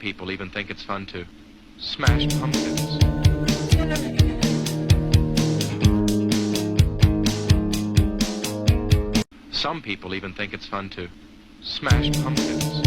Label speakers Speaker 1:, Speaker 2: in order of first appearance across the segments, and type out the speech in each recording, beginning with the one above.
Speaker 1: people even think it's fun to smash pumpkins. Some people even think it's fun to smash pumpkins.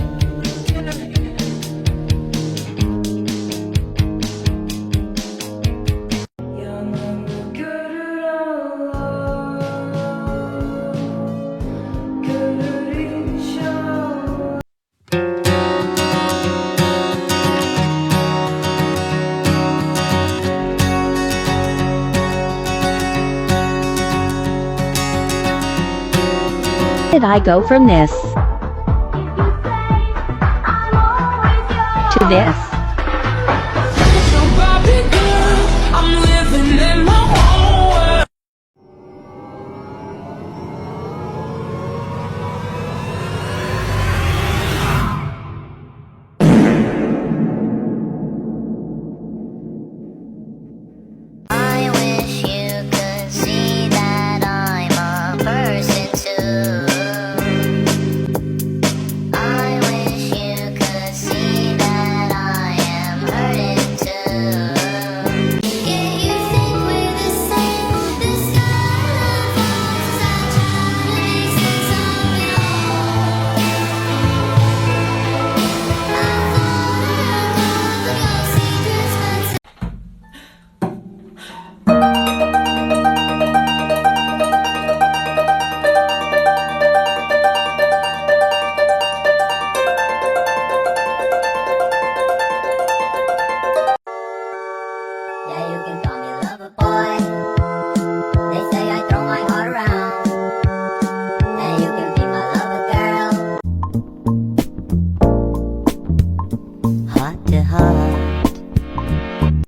Speaker 2: Where did I go from this to this?
Speaker 3: I wish you could see that I'm a person too. I wish you could see that I am hurting too. Yeah, you think we're the same. This kind of voice I try to make sense of it all. I thought of your secrets, but yeah, you can call me lover boy. They say I throw my heart around. And you can be my lover girl. Heart to heart.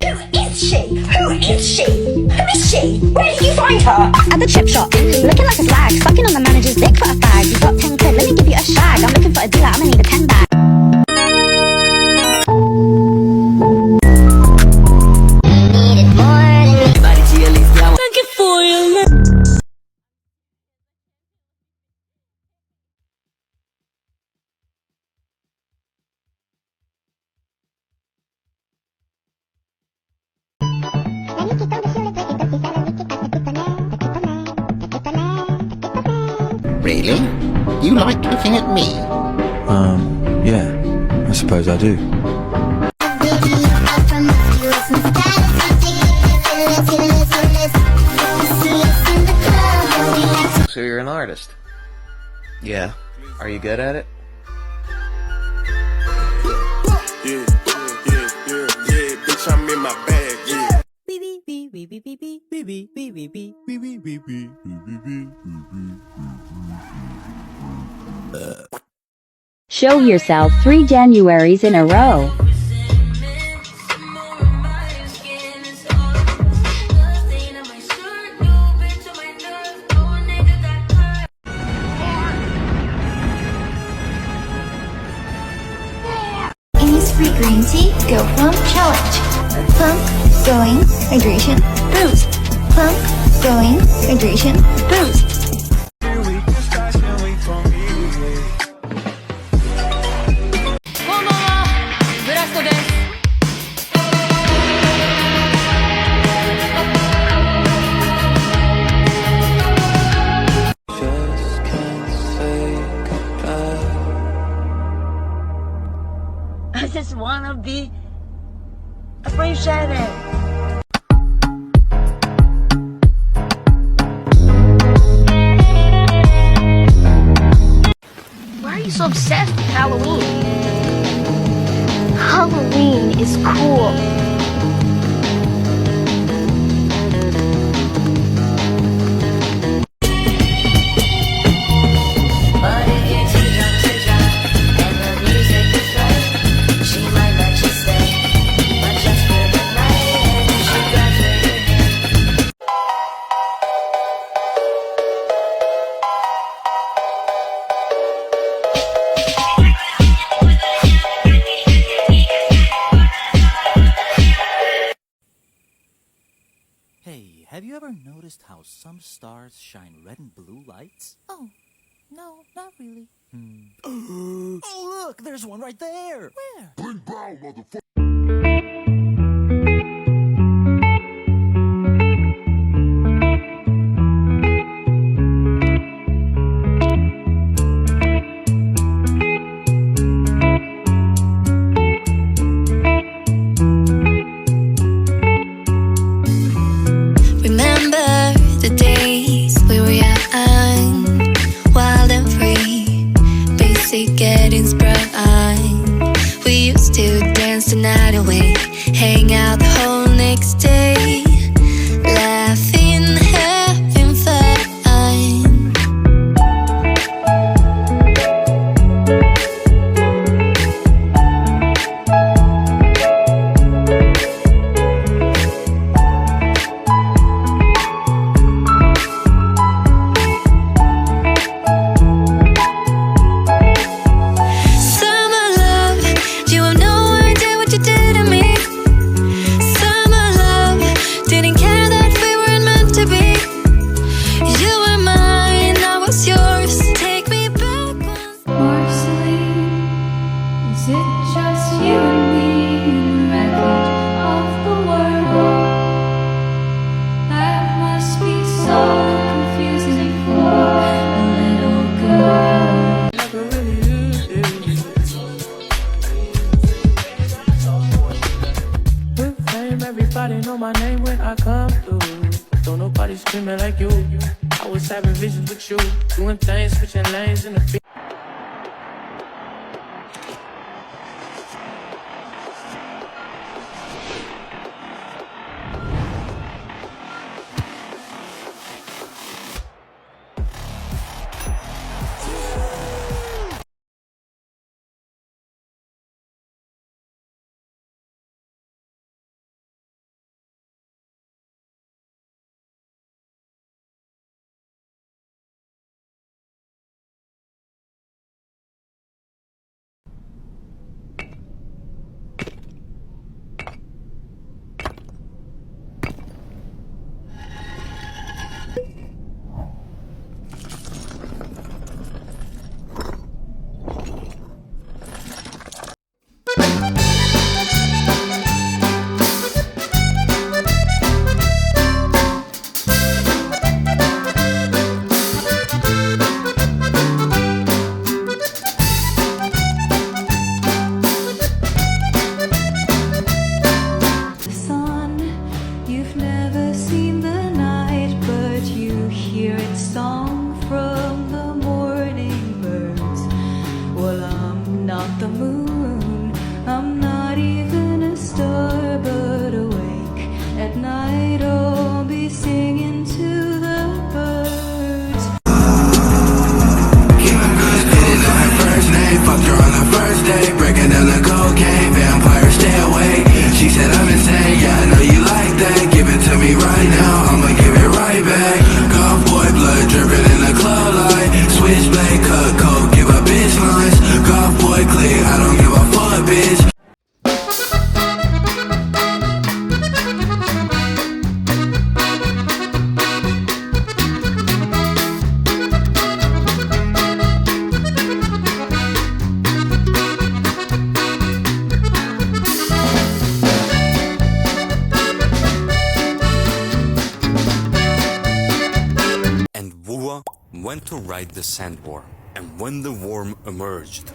Speaker 4: Who is she? Who is she? Who is she? Where did you find her?
Speaker 5: At the chip shop, looking like a slag, sucking on the manager's dick for a fag. You got 10 quid, let me give you a shag. I'm looking for a dealer, I'ma need a 10 bag.
Speaker 3: Needed more than me.
Speaker 4: Looking for you.
Speaker 6: Really? You like looking at me?
Speaker 7: Yeah, I suppose I do.
Speaker 8: So you're an artist? Yeah. Are you good at it?
Speaker 9: Yeah, bitch, I'm in my bag, yeah.
Speaker 2: Show yourself 3 Januaries in a row.
Speaker 3: Innisfree green tea, go plump challenge. Plump, glowing, hydration, boost. Plump, glowing, hydration, boost.
Speaker 4: I just wanna be appreciated.
Speaker 5: Why are you so obsessed with Halloween? Halloween is cool.
Speaker 3: But if you're too young to drive and the music is right, she might let you stay, but just for the night. And she grabs her hand.
Speaker 10: Hey, have you ever noticed how some stars shine red and blue lights?
Speaker 11: Oh,
Speaker 7: No, not really. Oh, look, there's one right there. Where?
Speaker 3: Remember the days we were young, wild and free, basic getting sprung. We used to dance the night away, hang out the whole next day, laughing, having fun. Summer love, you have no idea what you did to me. Summer love, didn't care that we weren't meant to be. You were mine, I was yours. Take me back once.
Speaker 10: Marceline, is it just you and me in the wreckage of the world? That must be so confusing for a little girl.
Speaker 7: Never really is. With fame, everybody know my name when I come through. But don't nobody screaming like you. I was having visions with you, doing things, switching lanes in the field.
Speaker 10: Sun, you've never seen the night, but you hear its song from the morning birds. Well, I'm not the moon, I'm not even a star, but awake at night I'll be singing to the birds.
Speaker 9: First name, fucked her on the first day, breaking down the cocaine, vampire stay away. She said I'm insane, yeah I know you like that. Give it to me right now, I'ma give it right back. Golf boy, blood dripping in the club light. Switchblade, cut coke, give a bitch lines. Golf boy, click, I don't give a fuck, bitch.
Speaker 11: And Wuwa went to ride the sandworm, and when the worm emerged,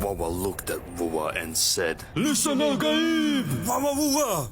Speaker 11: Wawa looked at Wuwa and said, "Listen, Al-Gaib! Wawa Wuwa!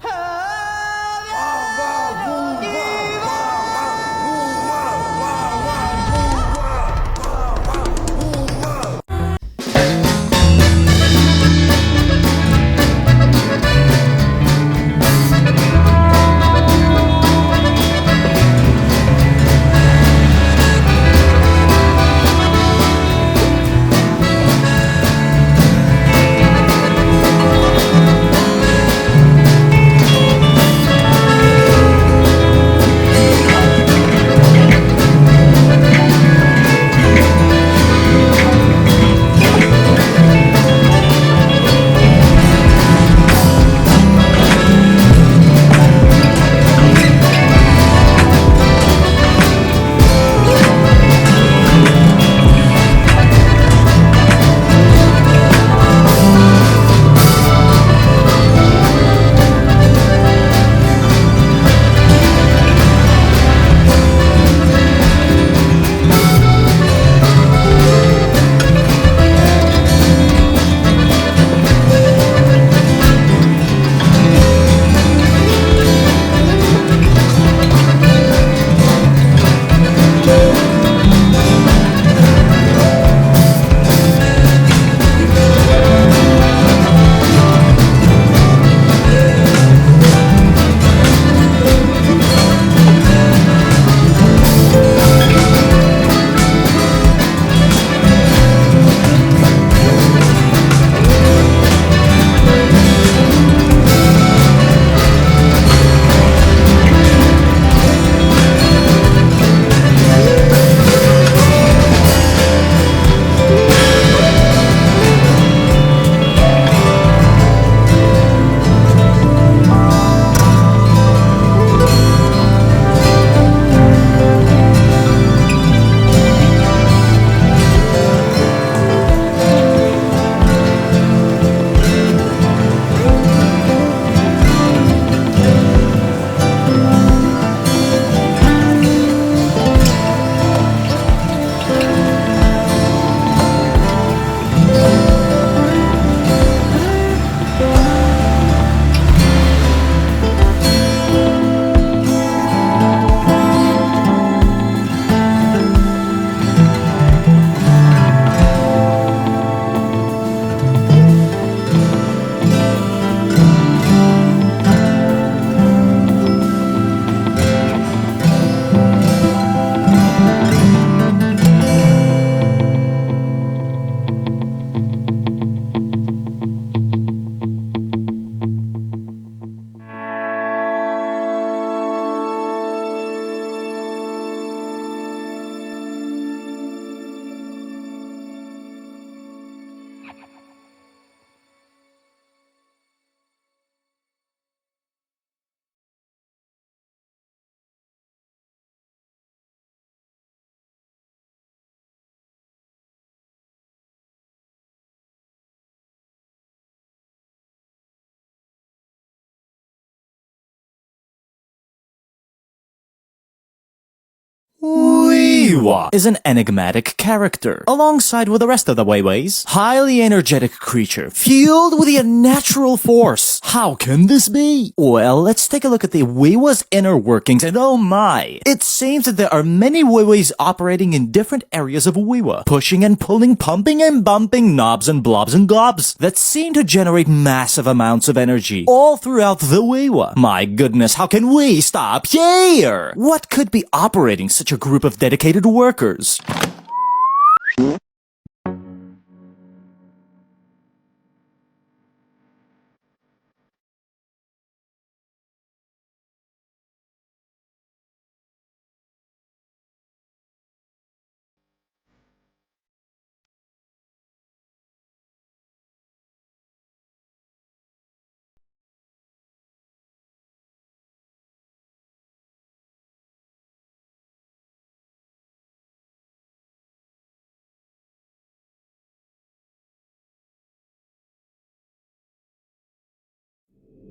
Speaker 12: Weewa is an enigmatic character, alongside with the rest of the Weiweis. Highly energetic creature, fueled with a natural force. How can this be? Well, let's take a look at the Weiwa's inner workings, and oh my! It seems that there are many Weiweis operating in different areas of Weiwa, pushing and pulling, pumping and bumping knobs and blobs and gobs that seem to generate massive amounts of energy all throughout the Weiwa. My goodness, how can we stop here? What could be operating such a group of dedicated workers?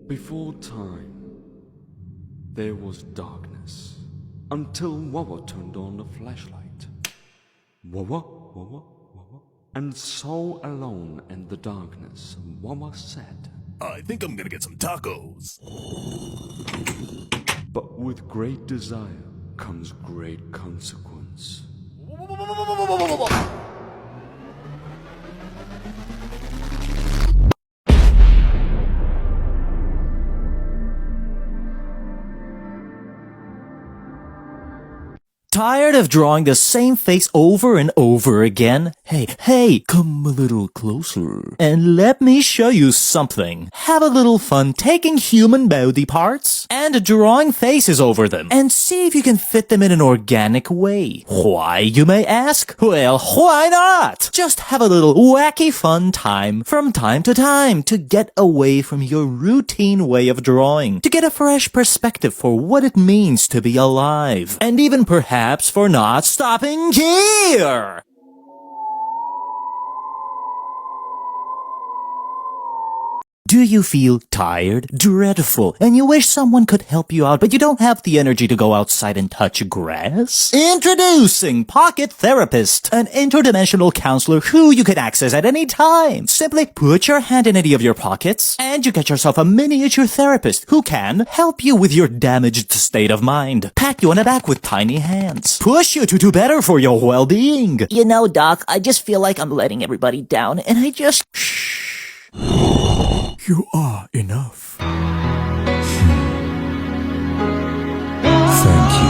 Speaker 11: Before time, there was darkness, until Wawa turned on the flashlight. Wawa, Wawa, Wawa. And so alone in the darkness, Wawa said,
Speaker 13: I think I'm gonna get some tacos.
Speaker 11: but with great desire comes great consequence.
Speaker 12: Tired of drawing the same face over and over again? Hey, come a little closer. And let me show you something. Have a little fun taking human body parts and drawing faces over them and see if you can fit them in an organic way. Why, you may ask? Well, why not? Just have a little wacky fun time from time to get away from your routine way of drawing, to get a fresh perspective for what it means to be alive, and even perhaps for not stopping here. Do you feel tired, dreadful, and you wish someone could help you out, but you don't have the energy to go outside and touch grass? Introducing Pocket Therapist, an interdimensional counselor who you can access at any time. Simply put your hand in any of your pockets, and you get yourself a miniature therapist who can help you with your damaged state of mind, pat you on the back with tiny hands, push you to do better for your well-being.
Speaker 14: You know, Doc, I just feel like I'm letting everybody down, and I just...
Speaker 13: You are enough. Thank you.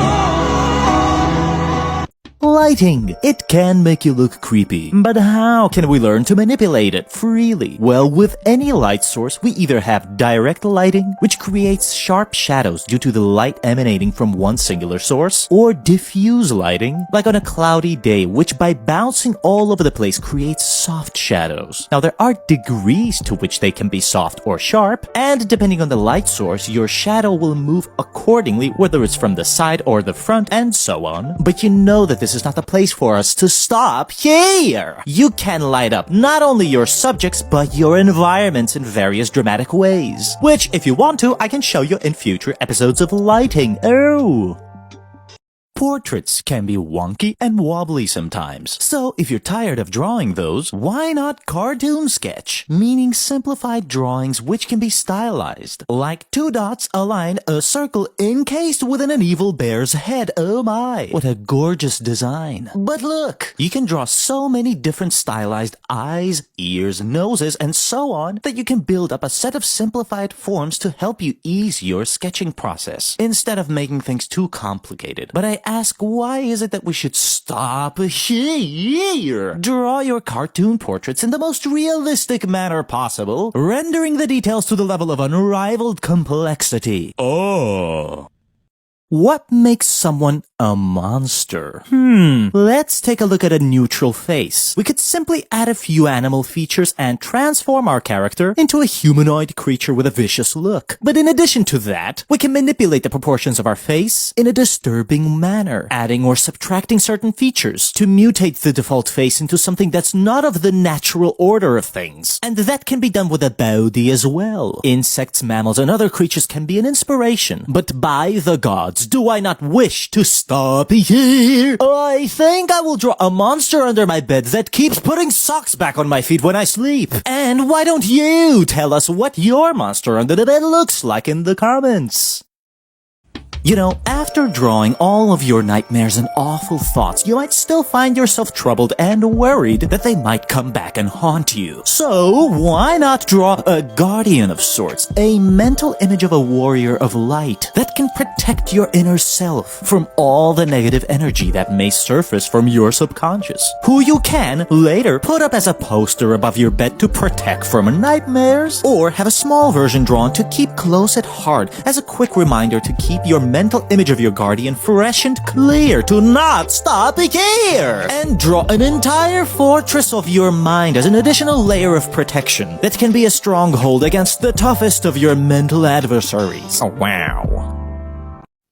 Speaker 12: Lighting. It can make you look creepy, but how can we learn to manipulate it freely? Well, with any light source, we either have direct lighting, which creates sharp shadows due to the light emanating from one singular source, or diffuse lighting, like on a cloudy day, which by bouncing all over the place creates soft shadows. Now, there are degrees to which they can be soft or sharp, and depending on the light source, your shadow will move accordingly, whether it's from the side or the front, and so on. But you know that this is not the place for us to stop here. You can light up not only your subjects, but your environments in various dramatic ways, which, if you want to, I can show you in future episodes of lighting. Oh! Portraits can be wonky and wobbly sometimes, so if you're tired of drawing those, why not cartoon sketch? Meaning simplified drawings which can be stylized, like two dots align a circle encased within an evil bear's head. Oh my, what a gorgeous design. But look, you can draw so many different stylized eyes, ears, noses, and so on that you can build up a set of simplified forms to help you ease your sketching process, instead of making things too complicated. But I ask, why is it that we should stop here? Draw your cartoon portraits in the most realistic manner possible, rendering the details to the level of unrivaled complexity. Oh. What makes someone a monster? Let's take a look at a neutral face. We could simply add a few animal features and transform our character into a humanoid creature with a vicious look. But in addition to that, we can manipulate the proportions of our face in a disturbing manner, adding or subtracting certain features to mutate the default face into something that's not of the natural order of things. And that can be done with a body as well. Insects, mammals, and other creatures can be an inspiration, but by the gods, else do I not wish to stop here? I think I will draw a monster under my bed that keeps putting socks back on my feet when I sleep. And why don't you tell us what your monster under the bed looks like in the comments? You know, after drawing all of your nightmares and awful thoughts, you might still find yourself troubled and worried that they might come back and haunt you. So, why not draw a guardian of sorts, a mental image of a warrior of light that can protect your inner self from all the negative energy that may surface from your subconscious, who you can later put up as a poster above your bed to protect from nightmares, or have a small version drawn to keep close at heart as a quick reminder to keep your mental image of your guardian fresh and clear to not stop here, and draw an entire fortress of your mind as an additional layer of protection that can be a stronghold against the toughest of your mental adversaries. Oh, wow.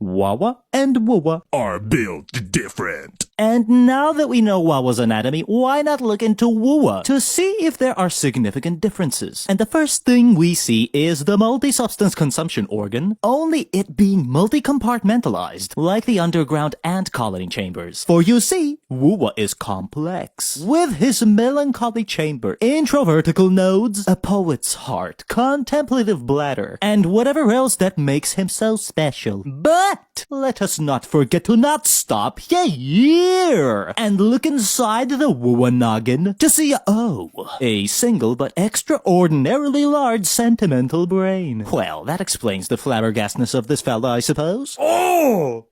Speaker 12: Wawa and Wuwa
Speaker 13: are built different.
Speaker 12: And now that we know Wawa's anatomy, why not look into Wuwa to see if there are significant differences? And the first thing we see is the multi-substance consumption organ, only it being multi-compartmentalized, like the underground ant colony chambers. For you see, Wuwa is complex, with his melancholy chamber, introvertical nodes, a poet's heart, contemplative bladder, and whatever else that makes him so special. But let us not forget to not stop here and look inside the Wuwa noggin to see a single but extraordinarily large sentimental brain. Well, that explains the flabbergastness of this fella, I suppose. Oh!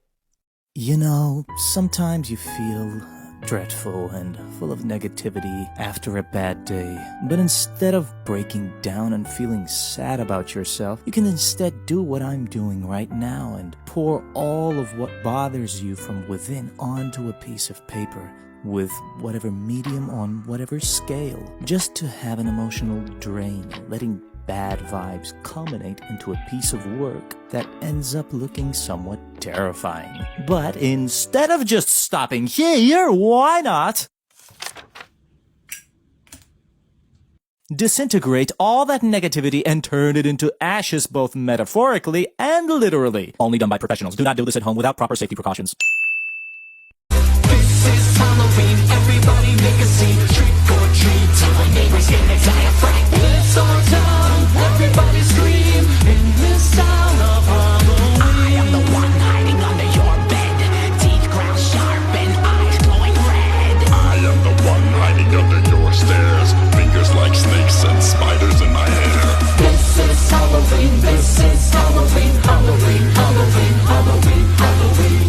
Speaker 12: You know, sometimes you feel dreadful and full of negativity after a bad day. But instead of breaking down and feeling sad about yourself, you can instead do what I'm doing right now and pour all of what bothers you from within onto a piece of paper, with whatever medium on whatever scale, just to have an emotional drain, letting bad vibes culminate into a piece of work that ends up looking somewhat terrifying. But instead of just stopping here, why not disintegrate all that negativity and turn it into ashes, both metaphorically and literally? Only done by professionals. Do not do this at home without proper safety precautions.
Speaker 9: This is Halloween, everybody make a scene. Trick or treat, till my neighbors get a diaphragm. It's our town, everybody scream. In this town of Halloween, I am the one hiding under your bed. Teeth ground sharp and eyes glowing red.
Speaker 13: I am the one hiding under your stairs. Fingers like snakes and spiders in my hair.
Speaker 9: This is Halloween, this is Halloween, Halloween, Halloween, Halloween, Halloween.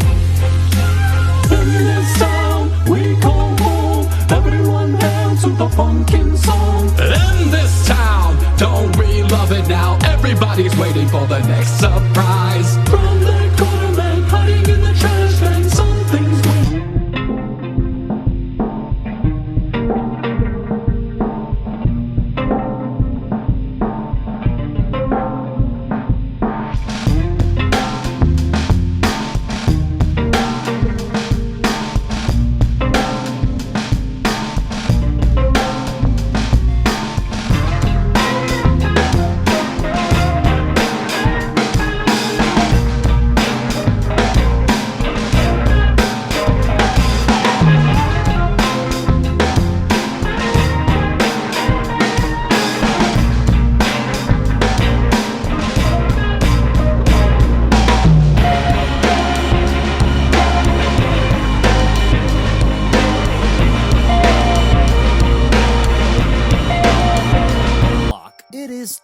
Speaker 9: In this town we call home, everyone dance to the pumpkin song. In this town, don't we love it now? Everybody's waiting for the next surprise. From the corner man hiding in the trash can, something's waiting.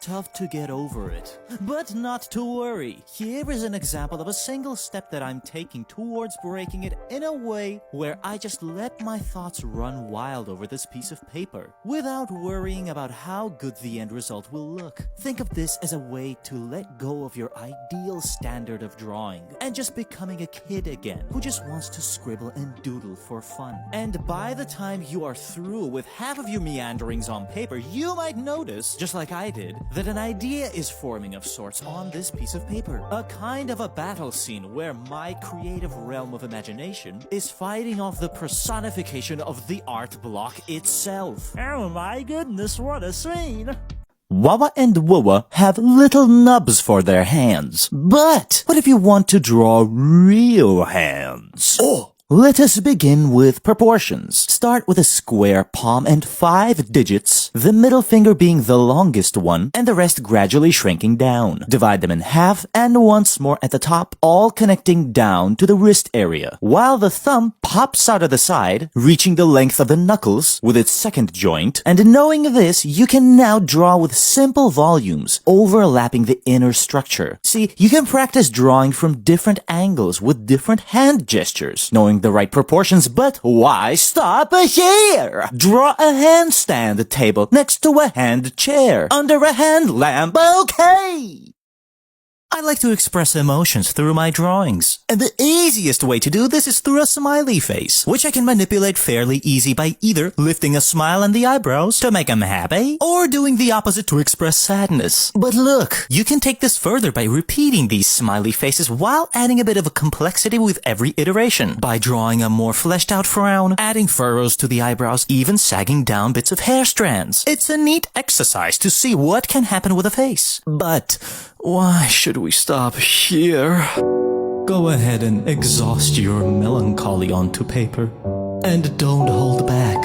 Speaker 12: Tough to get over it. But not to worry. Here is an example of a single step that I'm taking towards breaking it in a way where I just let my thoughts run wild over this piece of paper without worrying about how good the end result will look. Think of this as a way to let go of your ideal standard of drawing and just becoming a kid again who just wants to scribble and doodle for fun. And by the time you are through with half of your meanderings on paper, you might notice, just like I did, that an idea is forming of sorts on this piece of paper. A kind of a battle scene where my creative realm of imagination is fighting off the personification of the art block itself. Oh my goodness, what a scene! Wawa and Wawa have little nubs for their hands. But what if you want to draw real hands? Oh! Let us begin with proportions. Start with a square palm and 5 digits, the middle finger being the longest one, and the rest gradually shrinking down. Divide them in half and once more at the top, all connecting down to the wrist area, while the thumb pops out of the side, reaching the length of the knuckles with its second joint. And knowing this, you can now draw with simple volumes, overlapping the inner structure. See, you can practice drawing from different angles with different hand gestures, knowing the right proportions, but why stop here? Draw a handstand table next to a hand chair, under a hand lamp, okay? I like to express emotions through my drawings. And the easiest way to do this is through a smiley face, which I can manipulate fairly easy by either lifting a smile on the eyebrows to make them happy, or doing the opposite to express sadness. But look, you can take this further by repeating these smiley faces while adding a bit of a complexity with every iteration, by drawing a more fleshed out frown, adding furrows to the eyebrows, even sagging down bits of hair strands. It's a neat exercise to see what can happen with a face. But why should we stop here? Go ahead and exhaust your melancholy onto paper. And don't hold back.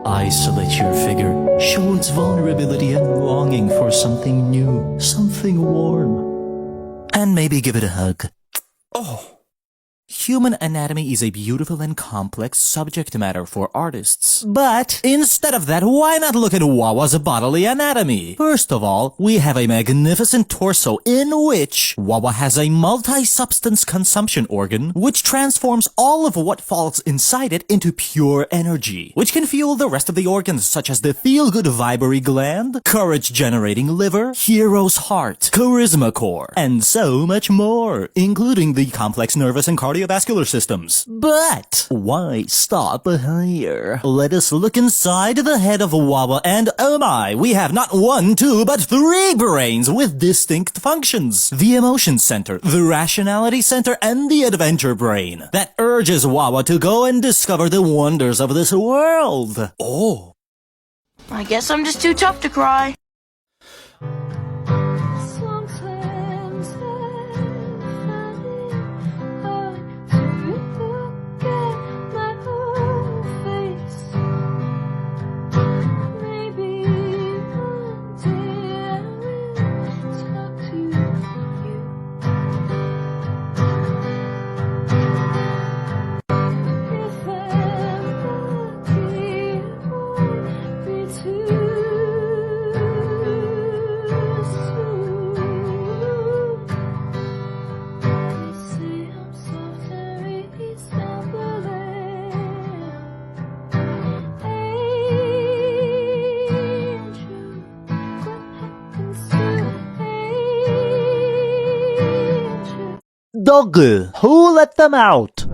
Speaker 12: Isolate your figure. Show its vulnerability and longing for something new, something warm. And maybe give it a hug. Oh! Human anatomy is a beautiful and complex subject matter for artists. But instead of that, why not look at Wawa's bodily anatomy? First of all, we have a magnificent torso in which Wawa has a multi-substance consumption organ which transforms all of what falls inside it into pure energy, which can fuel the rest of the organs such as the feel-good vibary gland, courage-generating liver, hero's heart, charisma core, and so much more, including the complex nervous and cardiovascular systems. But why stop here? Let us look inside the head of Wawa, and oh my, we have not 1, 2, but 3 brains with distinct functions. The emotion center, the rationality center, and the adventure brain that urges Wawa to go and discover the wonders of this world. Oh.
Speaker 15: I guess I'm just too tough to cry.
Speaker 12: Doggo, who let them out?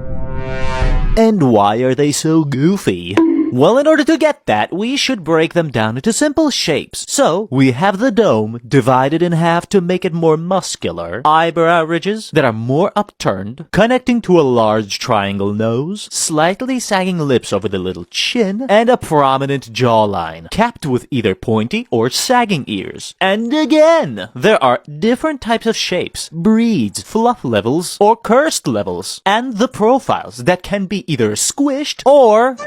Speaker 12: And why are they so goofy? Well, in order to get that, we should break them down into simple shapes. So, we have the dome divided in half to make it more muscular, eyebrow ridges that are more upturned, connecting to a large triangle nose, slightly sagging lips over the little chin, and a prominent jawline, capped with either pointy or sagging ears. And again, there are different types of shapes, breeds, fluff levels, or cursed levels, and the profiles that can be either squished or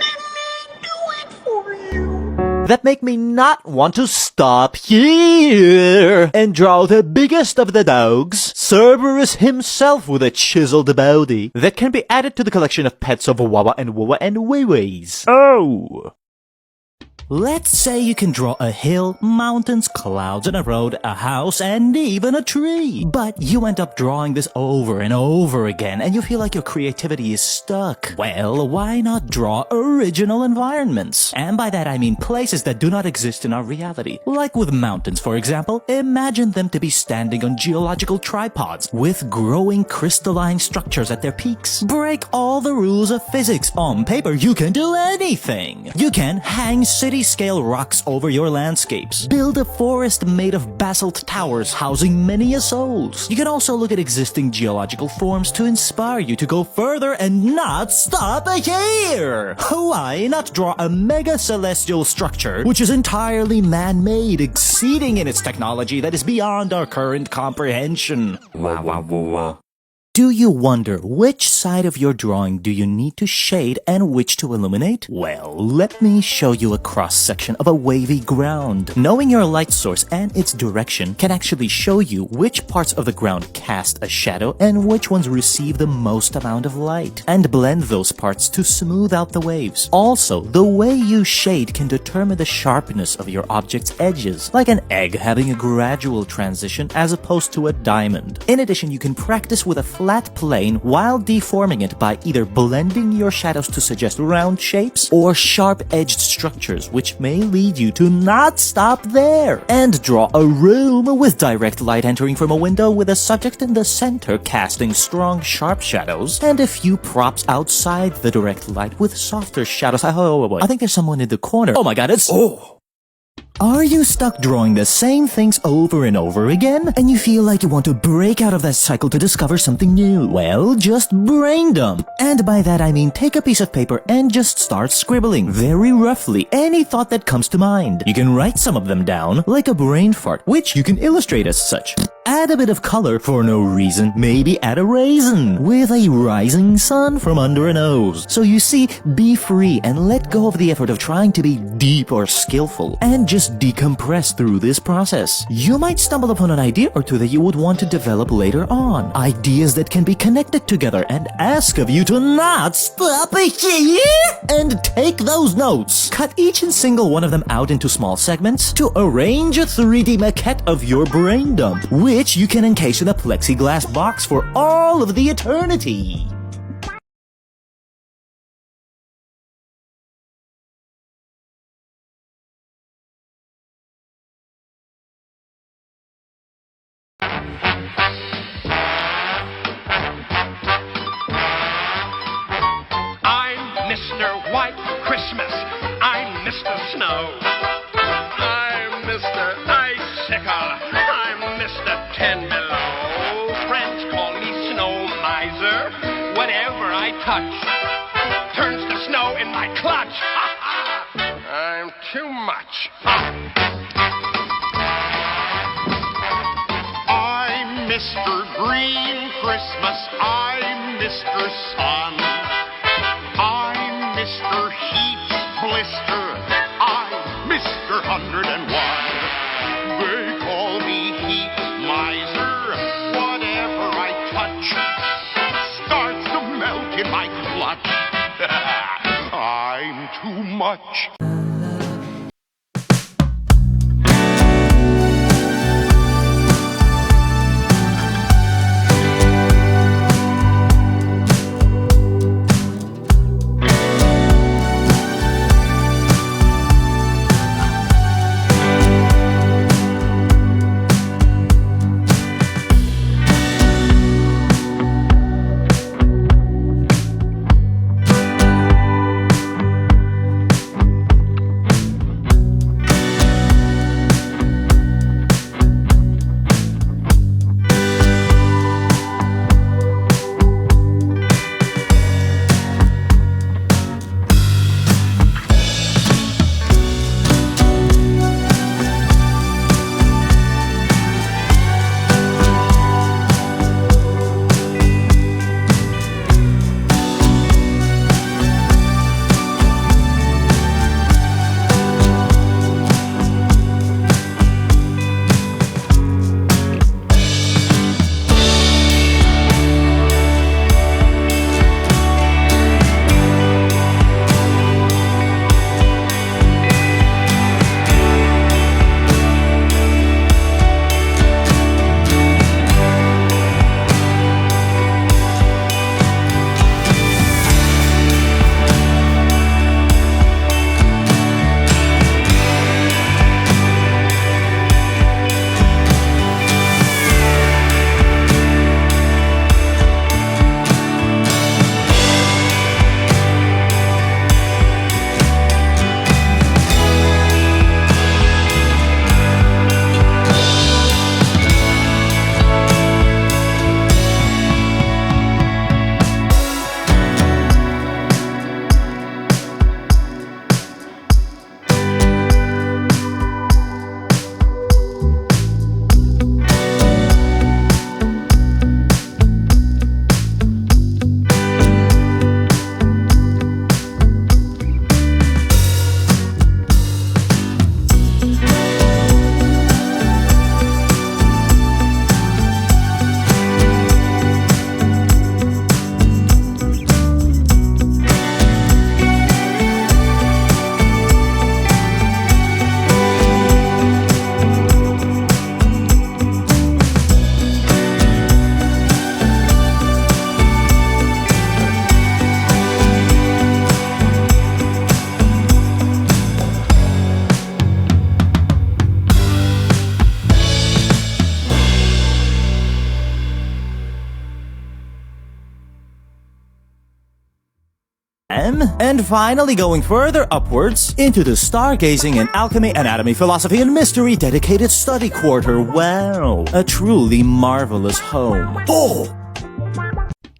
Speaker 12: that make me not want to stop here and draw the biggest of the dogs, Cerberus himself with a chiseled body that can be added to the collection of pets of Wawa and Waways. Oh! Let's say you can draw a hill, mountains, clouds, and a road, a house, and even a tree. But you end up drawing this over and over again, and you feel like your creativity is stuck. Well, why not draw original environments? And by that I mean places that do not exist in our reality. Like with mountains, for example, imagine them to be standing on geological tripods with growing crystalline structures at their peaks. Break all the rules of physics. On paper, you can do anything. You can hang city scale rocks over your landscapes. Build a forest made of basalt towers housing many souls. You can also look at existing geological forms to inspire you to go further and not stop here. Why not draw a mega celestial structure which is entirely man-made, exceeding in its technology that is beyond our current comprehension? Do you wonder which side of your drawing do you need to shade and which to illuminate? Well, let me show you a cross-section of a wavy ground. Knowing your light source and its direction can actually show you which parts of the ground cast a shadow and which ones receive the most amount of light, and blend those parts to smooth out the waves. Also, the way you shade can determine the sharpness of your object's edges, like an egg having a gradual transition as opposed to a diamond. In addition, you can practice with a flat plane while deforming it by either blending your shadows to suggest round shapes or sharp-edged structures, which may lead you to not stop there and draw a room with direct light entering from a window with a subject in the center casting strong sharp shadows and a few props outside the direct light with softer shadows. I think there's someone in the corner. Oh my god, it's... Are you stuck drawing the same things over and over again? And you feel like you want to break out of that cycle to discover something new? Well, just brain dump. And by that I mean take a piece of paper and just start scribbling, very roughly, any thought that comes to mind. You can write some of them down, like a brain fart, which you can illustrate as such. Add a bit of color for no reason, maybe add a raisin, with a rising sun from under a nose. So you see, be free and let go of the effort of trying to be deep or skillful, and just decompress through this process. You might stumble upon an idea or two that you would want to develop later on. Ideas that can be connected together and ask of you to not stop here and take those notes. Cut each and single one of them out into small segments to arrange a 3D maquette of your brain dump, which you can encase in a plexiglass box for all of the eternity.
Speaker 16: Mr. White Christmas. I'm Mr. Snow. I'm Mr. Icicle. I'm Mr. Ten Below. Friends call me Snow Miser. Whatever I touch turns to snow in my clutch. I'm too much. I'm Mr. Green Christmas. I'm Mr. Sun. I'm Mr. Heat's Blister. I'm Mr. 101. They call me Heat Miser. Whatever I touch starts to melt in my clutch. I'm too much.
Speaker 12: And finally going further upwards into the stargazing and alchemy, anatomy, philosophy, and mystery dedicated study quarter. Wow, a truly marvelous home. Oh!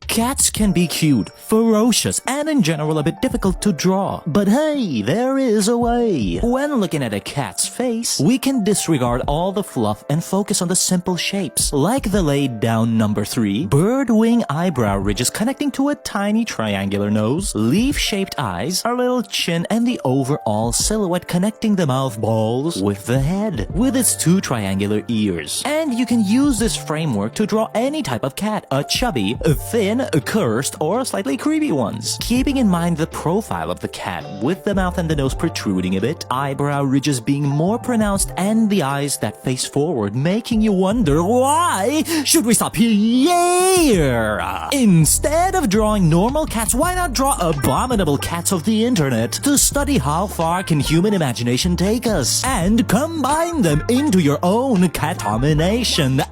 Speaker 12: Cats can be cute, ferocious, and in general a bit difficult to draw. But hey, there is a way. When looking at a cat's face, we can disregard all the fluff and focus on the simple shapes, like the laid down number 3, bird wing eyebrow ridges connecting to a tiny triangular nose, leaf-shaped eyes, a little chin, and the overall silhouette connecting the mouth balls with the head, with its 2 triangular ears. And you can use this framework to draw any type of cat, a chubby, a thin, a cursed, or slightly creepy ones. Keeping in mind the profile of the cat, with the mouth and the nose protruding a bit, eyebrow ridges being more pronounced, and the eyes that face forward, making you wonder why should we stop here? Instead of drawing normal cats, why not draw abominable cats of the internet to study how far can human imagination take us and combine them into your own catomination?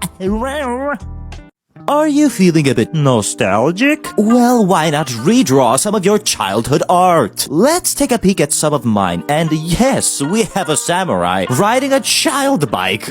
Speaker 12: Are you feeling a bit nostalgic? Well, why not redraw some of your childhood art? Let's take a peek at some of mine. And yes, we have a samurai riding a child bike.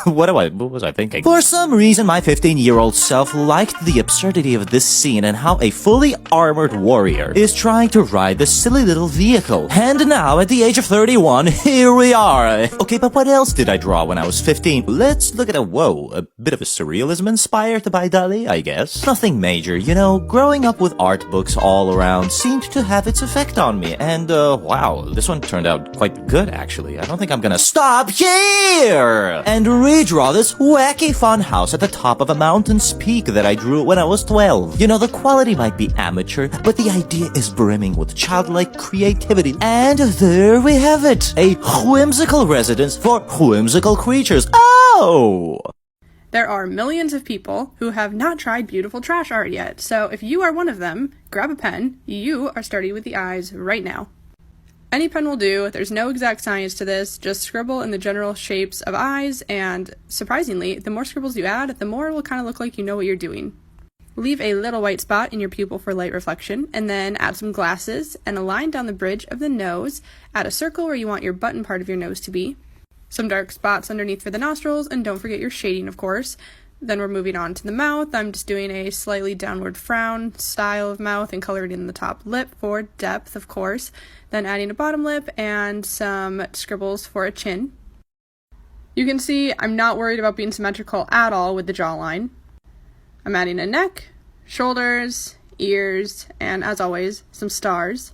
Speaker 12: What was I thinking? For some reason, my 15-year-old self liked the absurdity of this scene and how a fully armored warrior is trying to ride this silly little vehicle. And now, at the age of 31, here we are. Okay, but what else did I draw when I was 15? Let's look at a bit of a surrealism inspired by Dali, I guess. Nothing major, you know, growing up with art books all around seemed to have its effect on me, and wow, this one turned out quite good actually. I don't think I'm gonna stop here and redraw this wacky fun house at the top of a mountain's peak that I drew when I was 12. You know, the quality might be amateur, but the idea is brimming with childlike creativity. And there we have it, a whimsical residence for whimsical creatures. Oh!
Speaker 17: There are millions of people who have not tried beautiful trash art yet, so if you are one of them, grab a pen. You are starting with the eyes right now. Any pen will do. There's no exact science to this. Just scribble in the general shapes of eyes, and surprisingly, the more scribbles you add, the more it will kind of look like you know what you're doing. Leave a little white spot in your pupil for light reflection, and then add some glasses and a line down the bridge of the nose. Add a circle where you want your button part of your nose to be. Some dark spots underneath for the nostrils, and don't forget your shading, of course. Then we're moving on to the mouth. I'm just doing a slightly downward frown style of mouth and colored in the top lip for depth, of course. Then adding a bottom lip and some scribbles for a chin. You can see I'm not worried about being symmetrical at all with the jawline. I'm adding a neck, shoulders, ears, and as always, some stars.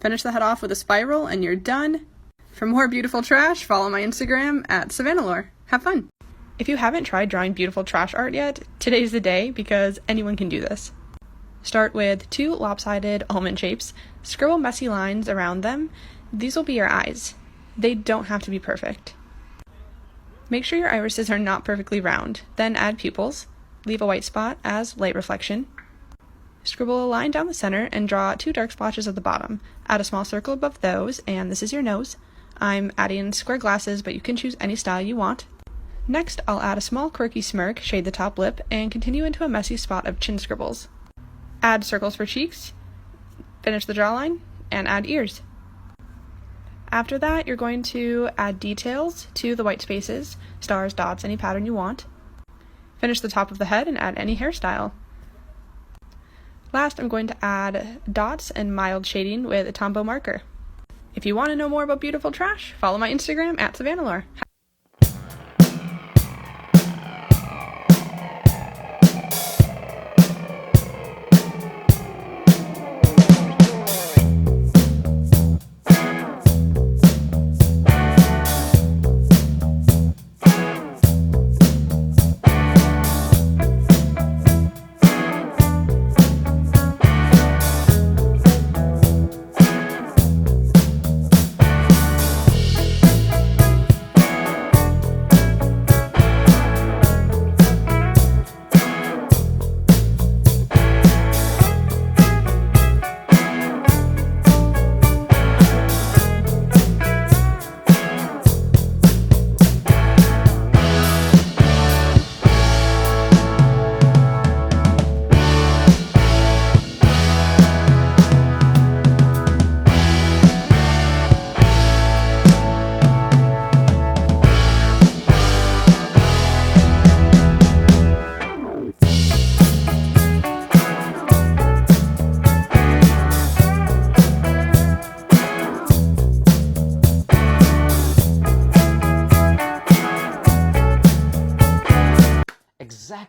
Speaker 17: Finish the head off with a spiral and you're done. For more beautiful trash, follow my Instagram at SavannahLore. Have fun! If you haven't tried drawing beautiful trash art yet, today's the day because anyone can do this. Start with 2 lopsided almond shapes, scribble messy lines around them. These will be your eyes. They don't have to be perfect. Make sure your irises are not perfectly round, then add pupils. Leave a white spot as light reflection. Scribble a line down the center and draw 2 dark splotches at the bottom. Add a small circle above those, and this is your nose. I'm adding square glasses, but you can choose any style you want. Next, I'll add a small quirky smirk, shade the top lip, and continue into a messy spot of chin scribbles. Add circles for cheeks, finish the jawline, and add ears. After that, you're going to add details to the white spaces, stars, dots, any pattern you want. Finish the top of the head and add any hairstyle. Last, I'm going to add dots and mild shading with a Tombow marker. If you want to know more about beautiful trash, follow my Instagram at SavannahLore.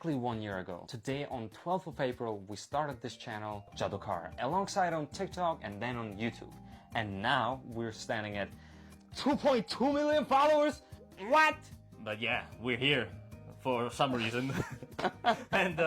Speaker 18: exactly 1 year ago. Today on 12th of April, we started this channel, Jadokar, alongside on TikTok and then on YouTube. And now we're standing at 2.2 million followers. What?
Speaker 12: But yeah, we're here for some reason. And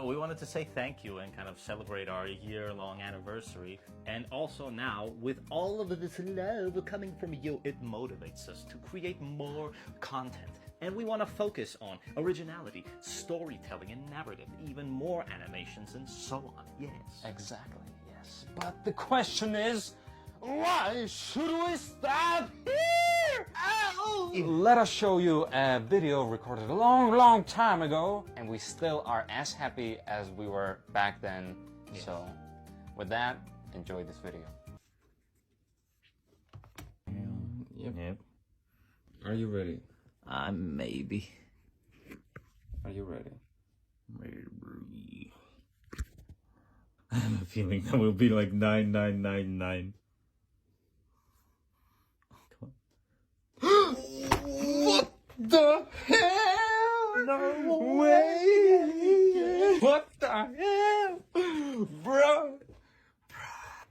Speaker 12: we wanted to say thank you and kind of celebrate our year-long anniversary. And also now, with all of this love coming from you, it motivates us to create more content. And we want to focus on originality, storytelling, and narrative, even more animations and so on. Yes.
Speaker 18: Exactly, yes. But the question is, why should we stop here? Ow! Let us show you a video recorded a long time ago, and we still are as happy as we were back then. Yes. So, with that, enjoy this video.
Speaker 11: Yep. Are you ready?
Speaker 12: Maybe.
Speaker 11: Are you ready?
Speaker 12: Maybe. I have a feeling that will be like 9999.
Speaker 9: What the hell?
Speaker 12: No way!
Speaker 9: What the hell? Bro!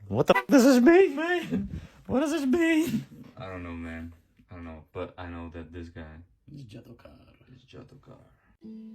Speaker 12: What the f does this mean, man? What does this mean?
Speaker 11: I don't know, man. I don't know, but I know that this guy
Speaker 6: It's Jadokar.
Speaker 11: is Jadokar.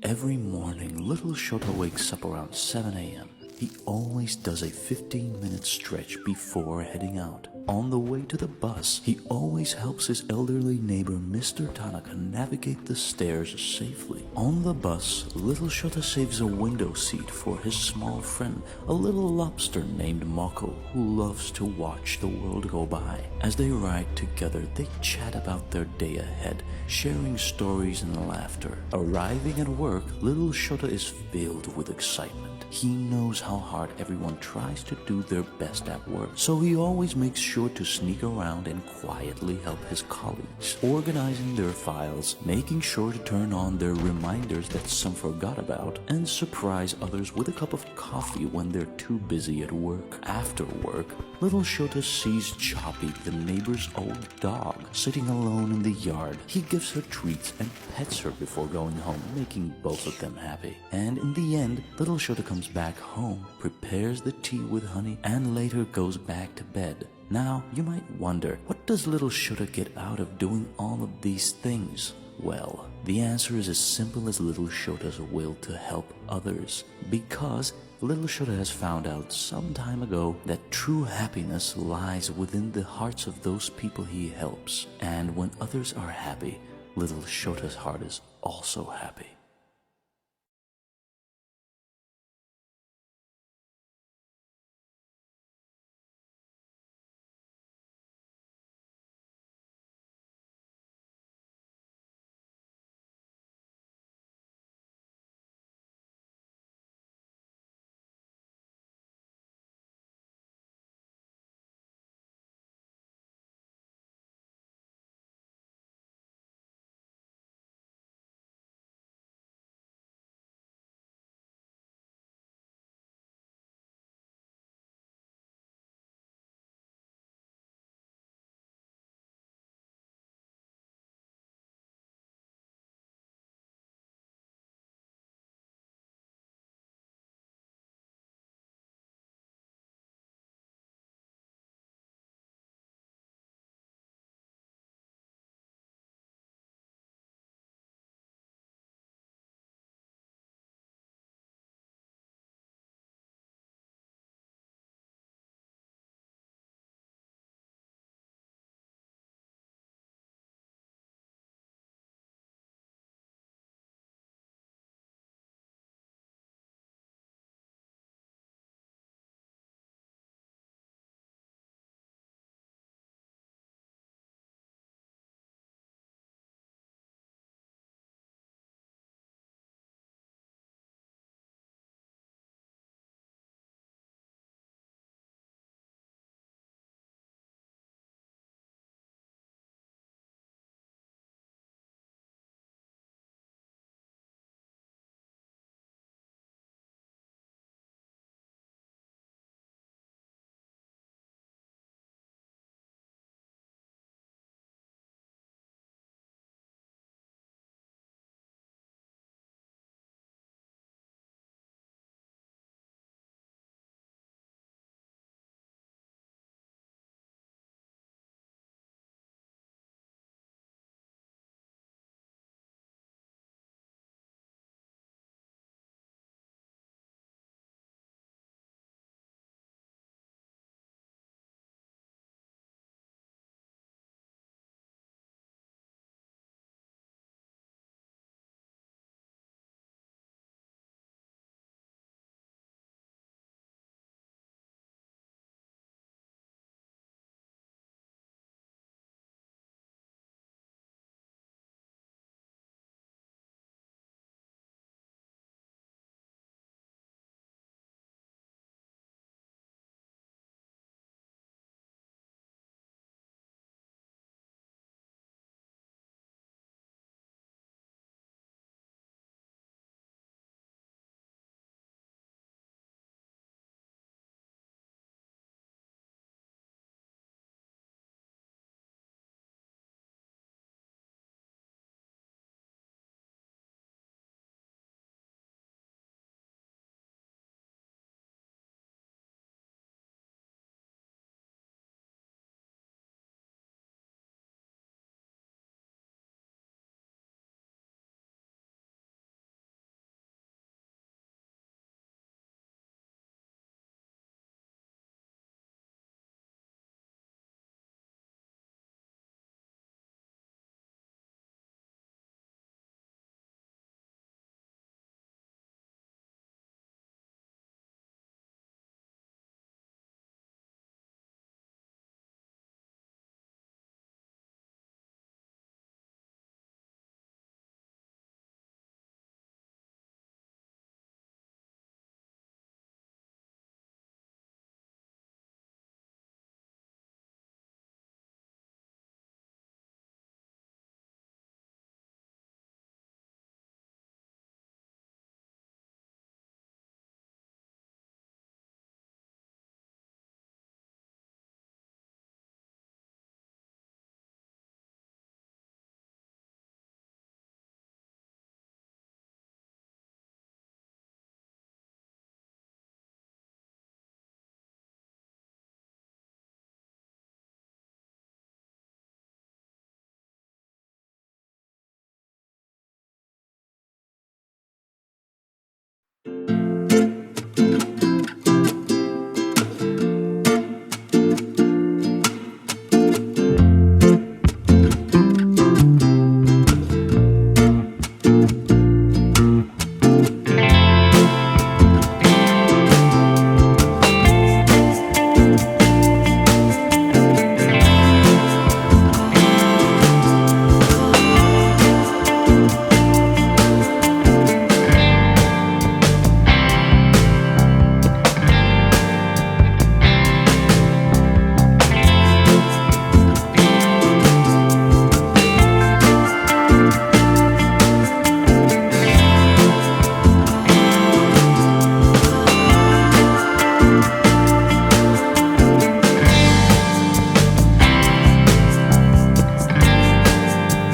Speaker 19: Every morning, little Shota wakes up around 7 a.m. He always does a 15-minute stretch before heading out. On the way to the bus, he always helps his elderly neighbor Mr. Tanaka navigate the stairs safely. On the bus, little Shota saves a window seat for his small friend, a little lobster named Mako, who loves to watch the world go by. As they ride together, they chat about their day ahead, sharing stories and laughter. Arriving at work, little Shota is filled with excitement. He knows how hard everyone tries to do their best at work, so he always makes sure to sneak around and quietly help his colleagues, organizing their files, making sure to turn on their reminders that some forgot about, and surprise others with a cup of coffee when they're too busy at work. After work, little Shota sees Choppy, the neighbor's old dog, sitting alone in the yard. He gives her treats and pets her before going home, making both of them happy. And in the end, little Shota comes back home, prepares the tea with honey, and later goes back to bed. Now, you might wonder, what does little Shota get out of doing all of these things? Well, the answer is as simple as little Shota's will to help others. Because little Shota has found out some time ago that true happiness lies within the hearts of those people he helps. And when others are happy, little Shota's heart is also happy.